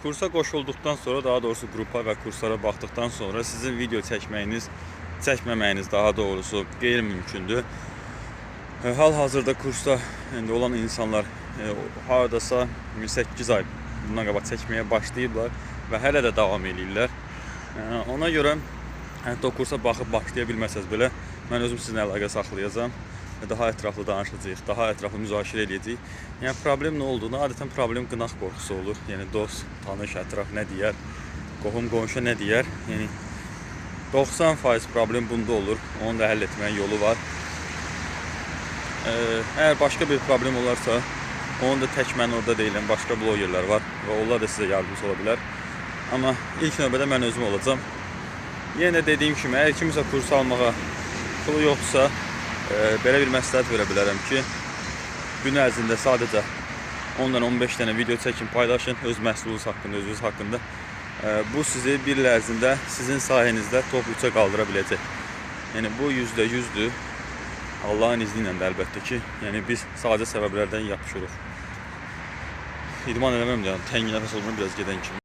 kursa qoşulduqdan sonra, daha doğrusu qrupa və kurslara baxdıqdan sonra sizin video çəkməməyiniz daha doğrusu qeyri-mümkündür. Hal-hazırda kursda olan insanlar hardasa 8 ay bundan qabaq çəkməyə başlayıblar və hələ də davam edirlər. Ona görə hətta o kursa baxıb başlaya bilməsəz belə mən özüm sizinlə əlaqə saxlayacağam. Daha ətraflı danışacağıq, daha ətraflı müzakirə edəcəyik. Yəni problem nə olduğunu, adətən problem qınaq qorxusu olur. Yəni dost, tanış, ətraf nə deyər, qohum, qonşu nə deyər. Yəni 90% problem bunda olur. Onu da həll etməyin yolu var. Əgər başqa bir problem olarsa, onu da tək mən orada deyiləm, başqa blogerlər var və onlar da sizə yardımcı ola bilər. Amma ilk növbədə mən özüm olacağam. Yenə dediyim kimi, əgər kimisə kurs almağa pulu yoxdursa, belə bir məsləhət verə bilərəm ki, gün ərzində sadəcə 10-15 dənə video çəkin, paylaşın öz məhsulunuz haqqında, özünüz haqqında. Bu sizi bir il ərzində sizin sayənizdə top 3-ə qaldıra biləcək. Yəni bu %100'dür. Allahın izni ilə də əlbəttə ki, yəni biz sadəcə səbəblərdən yapışırıq. İdman eləməm də, təngi nəfəs olmur biraz gedən kimi.